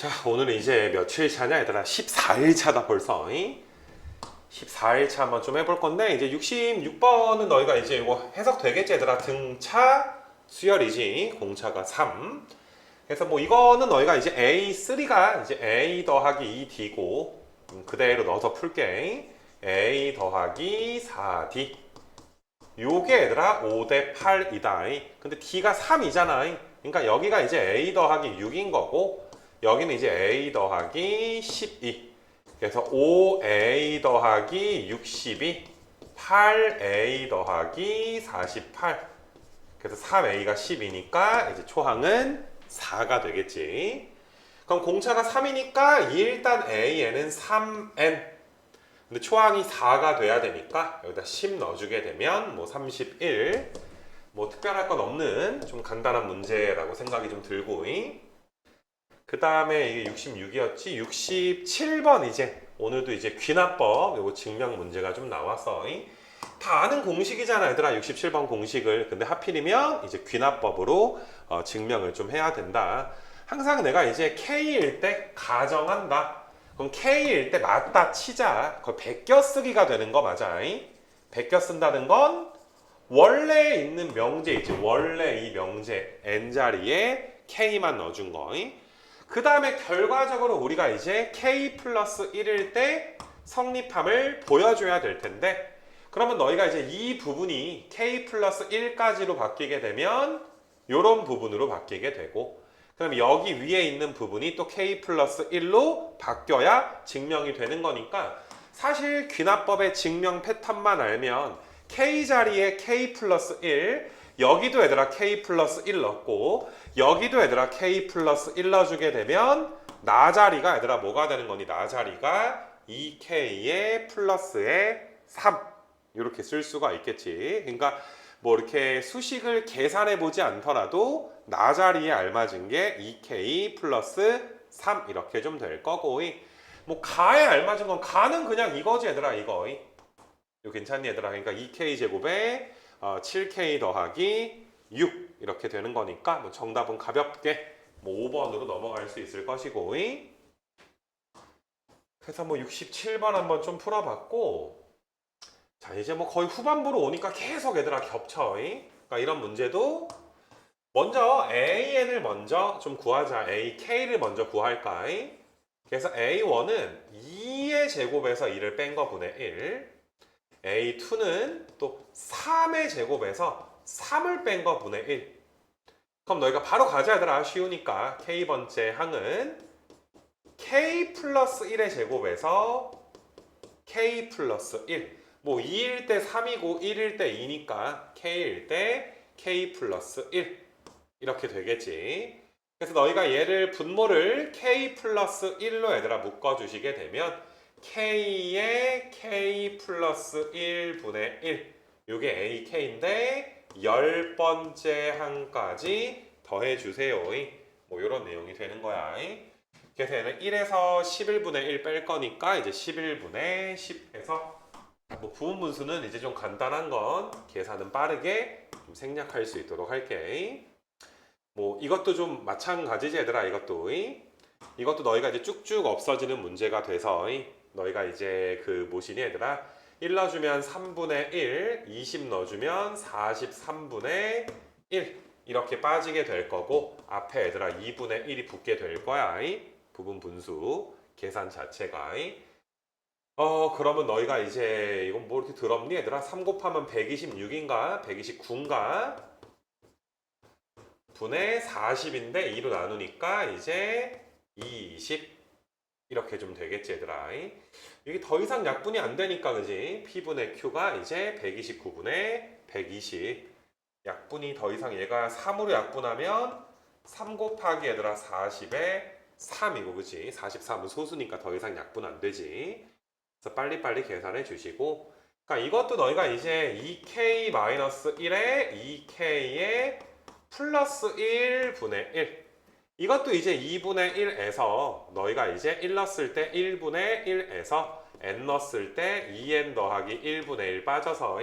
자, 오늘은 이제 며칠 차냐 얘들아? 14일 차다 벌써. 14일 차 한번 좀 해볼 건데, 이제 66번은 너희가 이제 이거 해석되겠지 얘들아? 등차 수열이지. 공차가 3. 그래서 뭐 이거는 너희가 이제 A3가 이제 A 더하기 2D고 그대로 넣어서 풀게. A 더하기 4D. 요게 얘들아 5대 8이다. 근데 D가 3이잖아. 그러니까 여기가 이제 A 더하기 6인 거고 여기는 이제 A 더하기 12. 그래서 5A 더하기 62, 8A 더하기 48. 그래서 3A가 10이니까 이제 초항은 4가 되겠지. 그럼 공차가 3이니까 일단 A에는 3N. 근데 초항이 4가 돼야 되니까 여기다 10 넣어주게 되면 뭐 31. 뭐 특별할 건 없는 좀 간단한 문제라고 생각이 좀 들고. 그 다음에 이게 66이었지. 67번 이제 오늘도 이제 귀납법 요거 증명 문제가 좀 나왔어. 다 아는 공식이잖아 얘들아. 67번 공식을. 근데 하필이면 이제 귀납법으로 증명을 좀 해야 된다. 항상 내가 이제 K일 때 가정한다. 그럼 K일 때 맞다 치자. 그걸 베껴 쓰기가 되는 거 맞아. 베껴 쓴다는 건 원래 있는 명제이지. 원래 이 명제 N자리에 K만 넣어준 거. 그 다음에 결과적으로 우리가 이제 K 플러스 1일 때 성립함을 보여줘야 될 텐데, 그러면 너희가 이제 이 부분이 K 플러스 1까지로 바뀌게 되면 이런 부분으로 바뀌게 되고, 그럼 여기 위에 있는 부분이 또 K 플러스 1로 바뀌어야 증명이 되는 거니까, 사실 귀납법의 증명 패턴만 알면 K 자리에 K 플러스 1, 여기도 얘들아 K 플러스 1 넣고 여기도 얘들아 K 플러스 1 넣어주게 되면 나 자리가 얘들아 뭐가 되는 거니? 나 자리가 2K에 플러스에 3 이렇게 쓸 수가 있겠지. 그러니까 뭐 이렇게 수식을 계산해 보지 않더라도 나 자리에 알맞은 게 2K 플러스 3 이렇게 좀 될 거고, 뭐 가에 알맞은 건 가는 그냥 이거지 얘들아. 이거 괜찮니 얘들아? 그러니까 2K 제곱에 7K 더하기 6 이렇게 되는 거니까 뭐 정답은 가볍게 뭐 5번으로 넘어갈 수 있을 것이고. 그래서 뭐 67번 한번 좀 풀어봤고, 자 이제 뭐 거의 후반부로 오니까 계속 얘들아 겹쳐. 그러니까 이런 문제도 먼저 AN을 먼저 좀 구하자. AK를 먼저 구할까. 그래서 A1은 2의 제곱에서 2를 뺀 거분의 1, A2는 또 3의 제곱에서 3을 뺀 거 분의 1. 그럼 너희가 바로 가자 얘들아. 쉬우니까. K번째 항은 K 플러스 1의 제곱에서 K 플러스 1. 뭐 2일 때 3이고 1일 때 2니까 K일 때 K 플러스 1 이렇게 되겠지. 그래서 너희가 얘를 분모를 K 플러스 1로 얘들아 묶어주시게 되면 K에 K 플러스 1분의 1 요게 AK인데 10번째 항까지 더해주세요. 뭐 요런 내용이 되는 거야. 그래서 얘는 1에서 11분의 1 뺄 거니까 이제 11분의 10 해서 뭐 부분분수는 이제 좀 간단한 건 계산은 빠르게 좀 생략할 수 있도록 할게. 뭐 이것도 좀 마찬가지지 얘들아. 이것도 너희가 이제 쭉쭉 없어지는 문제가 돼서 너희가 이제 그 뭐시니 얘들아, 1 넣어주면 3분의 1, 20 넣어주면 43분의 1 이렇게 빠지게 될 거고, 앞에 얘들아 2분의 1이 붙게 될 거야. 부분 분수 계산 자체가. 그러면 너희가 이제 이건 뭐 이렇게 더럽니 얘들아? 3 곱하면 126인가? 129인가? 분의 40인데 2로 나누니까 이제 20 이렇게 좀 되겠지 얘들아. 이게 더 이상 약분이 안 되니까 그지? P분의 Q가 이제 129분의 120. 약분이 더 이상 얘가 3으로 약분하면 3 곱하기 얘들아 40에 3이고 그지? 43은 소수니까 더 이상 약분 안 되지. 그래서 빨리빨리 계산해 주시고, 그러니까 이것도 너희가 이제 2K-1에 2K에 플러스 1분의 1 이것도 이제 2분의 1에서 너희가 이제 1 넣었을 때 1분의 1에서 n 넣었을 때 2n 더하기 1분의 1 빠져서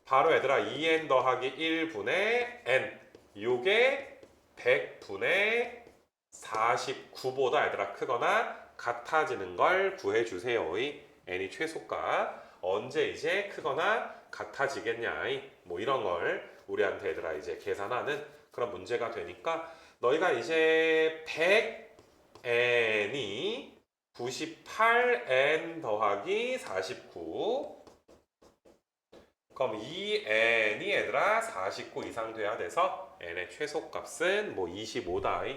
바로 얘들아 2n 더하기 1분의 n 요게 100분의 4 49보다 얘들아 크거나 같아지는 걸 구해주세요. n이 최소값 언제 이제 크거나 같아지겠냐 뭐 이런 걸 우리한테 얘들아 이제 계산하는 그런 문제가 되니까 너희가 이제 100n이 98n 더하기 49 그럼 이 n이 얘들아 49 이상 돼야 돼서 n의 최소값은 뭐 25다.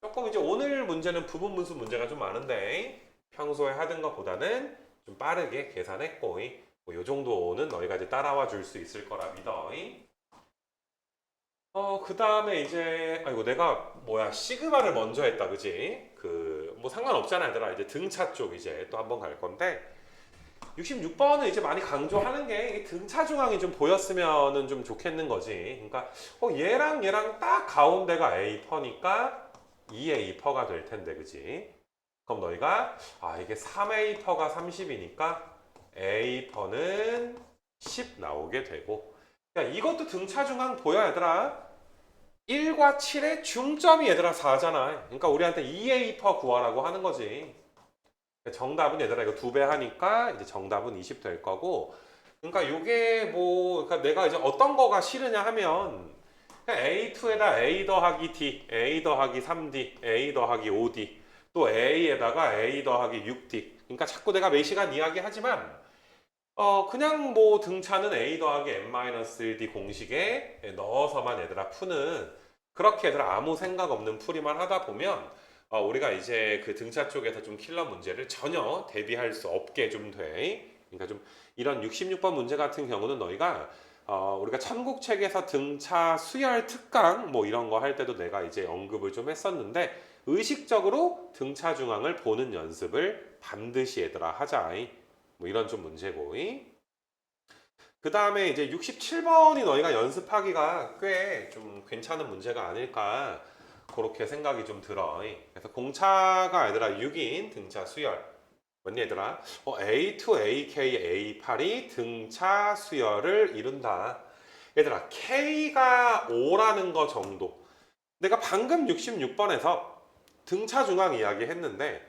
조금 이제 오늘 문제는 부분 분수 문제가 좀 많은데 평소에 하던 것보다는 좀 빠르게 계산했고 뭐요 정도는 너희가 이제 따라와 줄 수 있을 거라 믿어. 그 다음에 이제 아이고 내가 뭐야 시그마를 먼저 했다 그지? 그 뭐 상관없잖아 얘들아. 이제 등차 쪽 이제 또 한번 갈 건데 66번은 이제 많이 강조하는 게 등차 중앙이 좀 보였으면 좀 좋겠는 거지. 그러니까 얘랑 딱 가운데가 A%니까 2A%가 될 텐데 그지? 그럼 너희가 이게 3A%가 30이니까 A%는 10 나오게 되고 그러니까 이것도 등차 중앙 보여 얘들아. 1과 7의 중점이 얘들아 4잖아. 그러니까 우리한테 2A% 구하라고 하는 거지. 정답은 얘들아 이거 2배 하니까 이제 정답은 20 될 거고 그러니까 요게 뭐 그러니까 내가 이제 어떤 거가 싫으냐 하면 A2에다 A 더하기 D, A 더하기 3D, A 더하기 5D 또 A에다가 A 더하기 6D 그러니까 자꾸 내가 매 시간 이야기하지만 그냥 뭐 등차는 A 더하기 N-1D 공식에 넣어서만 얘들아 푸는 그렇게 얘들아 아무 생각 없는 풀이만 하다 보면 우리가 이제 그 등차 쪽에서 좀 킬러 문제를 전혀 대비할 수 없게 좀 돼. 그러니까 좀 이런 66번 문제 같은 경우는 너희가 우리가 천국책에서 등차 수열 특강 뭐 이런 거 할 때도 내가 이제 언급을 좀 했었는데 의식적으로 등차 중앙을 보는 연습을 반드시 얘들아 하자. 뭐 이런 좀 문제고. 그 다음에 이제 67번이 너희가 연습하기가 꽤 좀 괜찮은 문제가 아닐까 그렇게 생각이 좀 들어. 그래서 공차가 얘들아 6인 등차 수열 뭐니 얘들아? A2, AK, A8이 등차 수열을 이룬다. 얘들아 K가 5라는 거 정도 내가 방금 66번에서 등차 중앙 이야기 했는데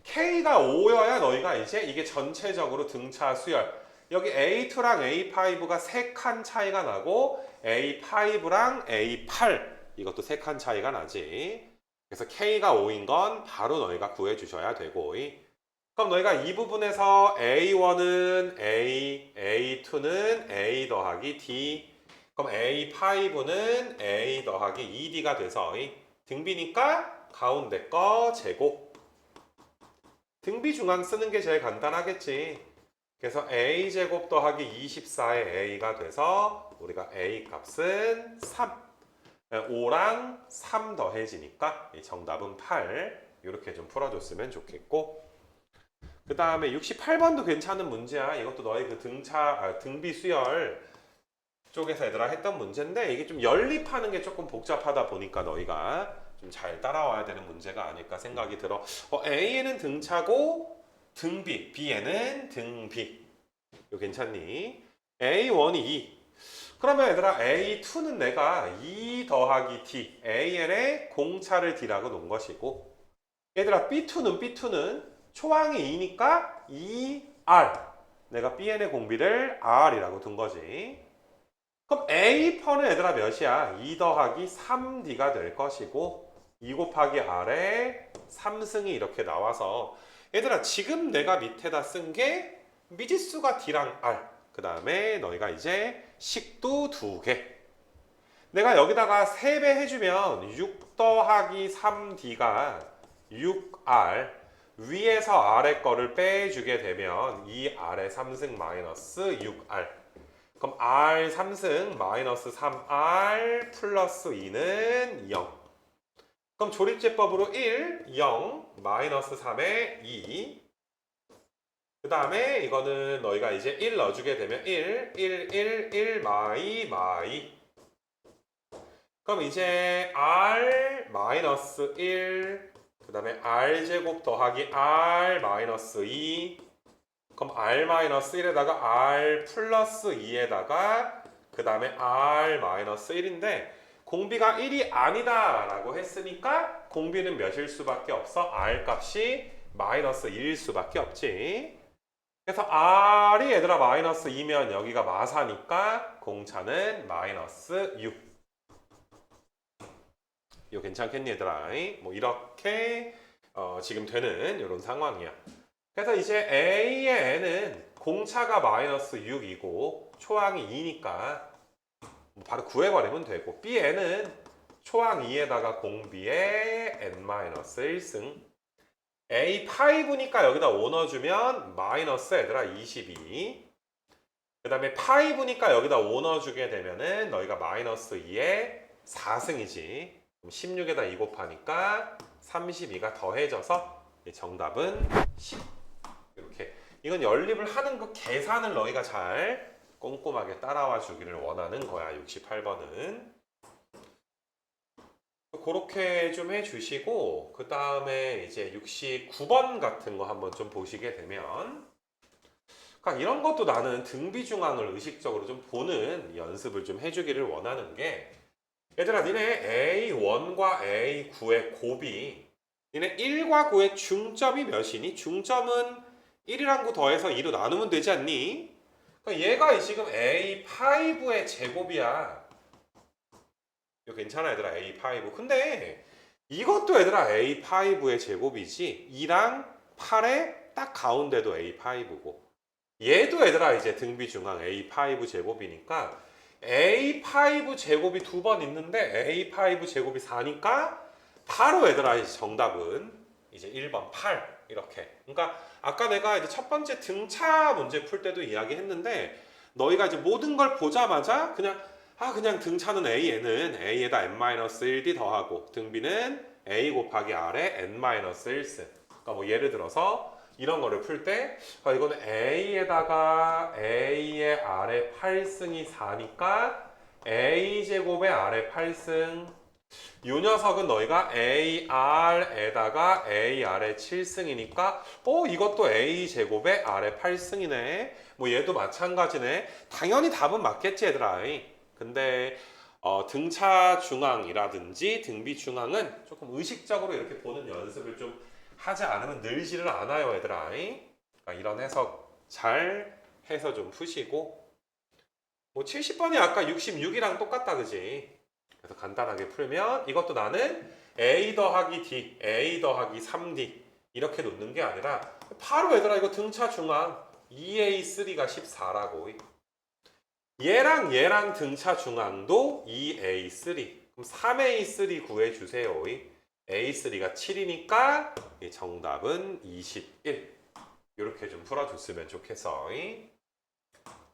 K가 5여야 너희가 이제 이게 전체적으로 등차 수열 여기 A2랑 A5가 3칸 차이가 나고 A5랑 A8 이것도 3칸 차이가 나지. 그래서 K가 5인 건 바로 너희가 구해 주셔야 되고 그럼 너희가 이 부분에서 A1은 A, A2는 A 더하기 D 그럼 A5는 A 더하기 2D가 돼서 등비니까 가운데 거 제곱 등비 중앙 쓰는 게 제일 간단하겠지. 그래서 A제곱 더하기 24의 A가 돼서 우리가 A 값은 3 5랑 3 더해지니까 이 정답은 8 이렇게 좀 풀어줬으면 좋겠고 그 다음에 68번도 괜찮은 문제야. 이것도 너희 그 등비 수열 쪽에서 얘들아 했던 문제인데 이게 좀 연립하는 게 조금 복잡하다 보니까 너희가 좀 잘 따라와야 되는 문제가 아닐까 생각이 들어. A에는 등차고 등비, B에는 등비. 이거 괜찮니? A1이 2. 그러면 얘들아 A2는 내가 2 더하기 D, AN에 공차를 D라고 놓은 것이고 얘들아 B2는 초항이 2니까 2R. 내가 BN의 공비를 R이라고 둔 거지. 그럼 A%는 얘들아 몇이야? 2 더하기 3D가 될 것이고 2 곱하기 R에 3승이 이렇게 나와서 얘들아 지금 내가 밑에다 쓴 게 미지수가 D랑 R 그 다음에 너희가 이제 식도 2개 내가 여기다가 3배 해주면 6 더하기 3D가 6R 위에서 아래 거를 빼주게 되면 이 아래 3승 마이너스 6R 그럼 R 3승 마이너스 3R 플러스 2는 0 그럼 조립제법으로 1, 0, 마이너스 3에 2 그 다음에 이거는 너희가 이제 1 넣어주게 되면 1, 1 마이 그럼 이제 R 마이너스 1 그 다음에 R제곱 더하기 R 마이너스 2 그럼 R 마이너스 1에다가 R 플러스 2에다가 그 다음에 R 마이너스 1인데 공비가 1이 아니다 라고 했으니까 공비는 몇일 수밖에 없어? R 값이 마이너스 1일 수밖에 없지. 그래서 R이 얘들아 마이너스 2면 여기가 마사니까 공차는 마이너스 6. 이거 괜찮겠니 얘들아? 뭐 이렇게 지금 되는 이런 상황이야. 그래서 이제 A의 N은 공차가 마이너스 6이고 초항이 2니까 바로 구해버리면 되고, Bn은 초항 2에다가 공비의 n-1승, A5니까 여기다 5 넣어주면 마이너스 얘들아 22. 그 다음에 5니까 여기다 5 넣어주게 되면은 너희가 마이너스 2의 4승이지. 16에다 2 곱하니까 32가 더해져서 정답은 10. 이렇게. 이건 연립을 하는 거 계산을 너희가 잘 꼼꼼하게 따라와 주기를 원하는 거야. 68번은. 그렇게 좀 해주시고, 그 다음에 이제 69번 같은 거 한번 좀 보시게 되면, 그러니까 이런 것도 나는 등비중항을 의식적으로 좀 보는 연습을 좀 해주기를 원하는 게, 얘들아 니네 A1과 A9의 곱이 니네 1과 9의 중점이 몇이니? 중점은 1이랑 9 더해서 2로 나누면 되지 않니? 그러니까 얘가 지금 A5의 제곱이야. 이거 괜찮아 얘들아 A5. 근데 이것도 얘들아 A5의 제곱이지. 2랑 8의 딱 가운데도 A5고, 얘도 얘들아 이제 등비중항 A5 제곱이니까 A5 제곱이 두 번 있는데 A5 제곱이 4니까 바로 얘들아 이제 정답은 이제 1번 8 이렇게. 그러니까 아까 내가 이제 첫 번째 등차 문제 풀 때도 이야기했는데, 너희가 이제 모든 걸 보자마자 그냥 등차는 A에는 A에다 n-1d 더하고 등비는 A 곱하기 R에 n-1승. 그러니까 뭐 예를 들어서 이런 거를 풀 때 이거는 A에다가 A의 R의 8승이 4니까 A제곱의 R의 8승. 이 녀석은 너희가 AR에다가 AR의 7승이니까 이것도 A제곱의 R의 8승이네. 뭐 얘도 마찬가지네. 당연히 답은 맞겠지 얘들아. 근데 등차 중항이라든지 등비 중항은 조금 의식적으로 이렇게 보는 연습을 좀 하지 않으면 늘지를 않아요 얘들아. 그러니까 이런 해석 잘 해서 좀 푸시고, 뭐 70번이 아까 66이랑 똑같다 그지? 그래서 간단하게 풀면 이것도 나는 A 더하기 D, A 더하기 3D 이렇게 놓는 게 아니라 바로 얘들아 이거 등차 중항 2A3가 14라고. 얘랑 얘랑 등차 중항도 2A3. 그럼 3A3 구해주세요. A3가 7이니까 정답은 21. 이렇게 좀 풀어줬으면 좋겠어.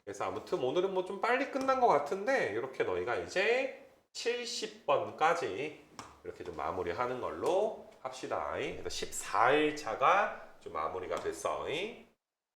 그래서 아무튼 오늘은 뭐 좀 빨리 끝난 것 같은데, 이렇게 너희가 이제 70번까지 이렇게 좀 마무리하는 걸로 합시다. 그래서 14일 차가 좀 마무리가 됐어.